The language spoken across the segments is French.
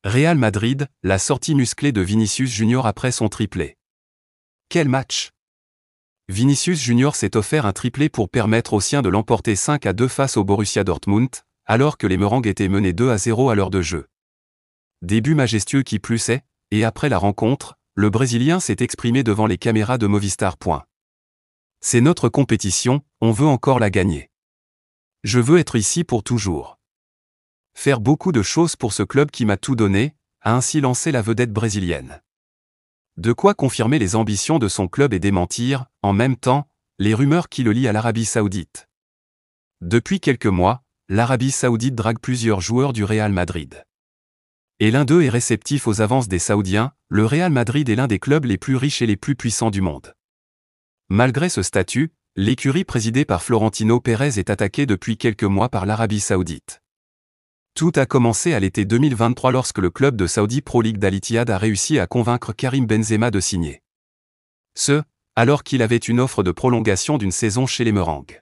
Real Madrid, la sortie musclée de Vinicius Junior après son triplé. Quel match! Vinicius Junior s'est offert un triplé pour permettre aux siens de l'emporter 5-2 face au Borussia Dortmund, alors que les Merengues étaient menés 2-0 à l'heure de jeu. Début majestueux qui plus est, et après la rencontre, le Brésilien s'est exprimé devant les caméras de Movistar. C'est notre compétition, on veut encore la gagner. Je veux être ici pour toujours. Faire beaucoup de choses pour ce club qui m'a tout donné, a ainsi lancé la vedette brésilienne. De quoi confirmer les ambitions de son club et démentir, en même temps, les rumeurs qui le lient à l'Arabie Saoudite. Depuis quelques mois, l'Arabie Saoudite drague plusieurs joueurs du Real Madrid. Et l'un d'eux est réceptif aux avances des Saoudiens, le Real Madrid est l'un des clubs les plus riches et les plus puissants du monde. Malgré ce statut, l'écurie présidée par Florentino Pérez est attaquée depuis quelques mois par l'Arabie Saoudite. Tout a commencé à l'été 2023 lorsque le club de Saudi Pro League d'Al Ittihad a réussi à convaincre Karim Benzema de signer. Alors qu'il avait une offre de prolongation d'une saison chez les Merengues.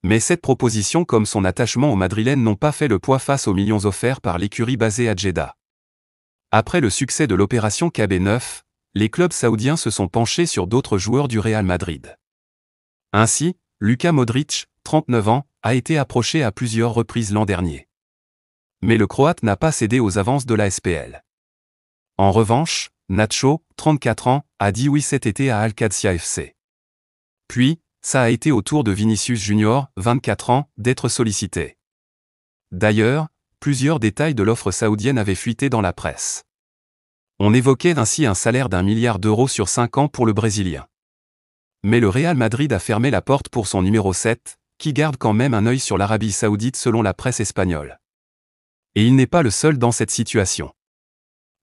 Mais cette proposition comme son attachement au Madrilène n'ont pas fait le poids face aux millions offerts par l'écurie basée à Jeddah. Après le succès de l'opération KB9, les clubs saoudiens se sont penchés sur d'autres joueurs du Real Madrid. Ainsi, Luka Modric, 39 ans, a été approché à plusieurs reprises l'an dernier. Mais le Croate n'a pas cédé aux avances de la SPL. En revanche, Nacho, 34 ans, a dit oui cet été à Al Qadsia FC. Puis, ça a été au tour de Vinicius Junior, 24 ans, d'être sollicité. D'ailleurs, plusieurs détails de l'offre saoudienne avaient fuité dans la presse. On évoquait ainsi un salaire d'1 milliard d'euros sur 5 ans pour le Brésilien. Mais le Real Madrid a fermé la porte pour son numéro 7, qui garde quand même un œil sur l'Arabie Saoudite selon la presse espagnole. Et il n'est pas le seul dans cette situation.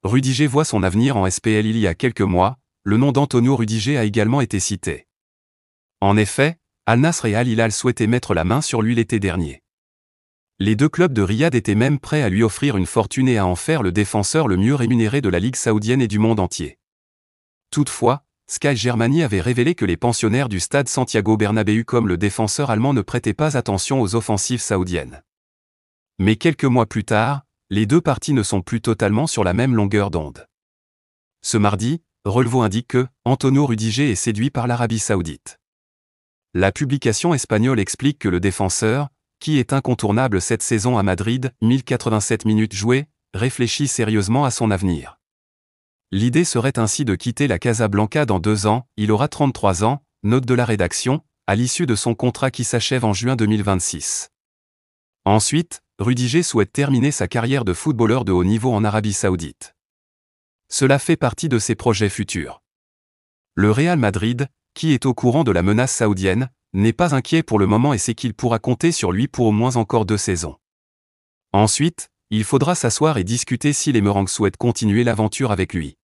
Rudiger voit son avenir en SPL il y a quelques mois, le nom d'Antonio Rudiger a également été cité. En effet, Al Nassr et Al Hilal souhaitaient mettre la main sur lui l'été dernier. Les deux clubs de Riyad étaient même prêts à lui offrir une fortune et à en faire le défenseur le mieux rémunéré de la Ligue saoudienne et du monde entier. Toutefois, Sky Germany avait révélé que les pensionnaires du stade Santiago Bernabéu comme le défenseur allemand ne prêtaient pas attention aux offensives saoudiennes. Mais quelques mois plus tard, les deux parties ne sont plus totalement sur la même longueur d'onde. Ce mardi, Relevo indique que Antonio Rudiger est séduit par l'Arabie Saoudite. La publication espagnole explique que le défenseur, qui est incontournable cette saison à Madrid, 1087 minutes jouées, réfléchit sérieusement à son avenir. L'idée serait ainsi de quitter la Casablanca dans 2 ans, il aura 33 ans, note de la rédaction, à l'issue de son contrat qui s'achève en juin 2026. Ensuite, Rudiger souhaite terminer sa carrière de footballeur de haut niveau en Arabie Saoudite. Cela fait partie de ses projets futurs. Le Real Madrid, qui est au courant de la menace saoudienne, n'est pas inquiet pour le moment et sait qu'il pourra compter sur lui pour au moins encore 2 saisons. Ensuite, il faudra s'asseoir et discuter si les Merengues souhaitent continuer l'aventure avec lui.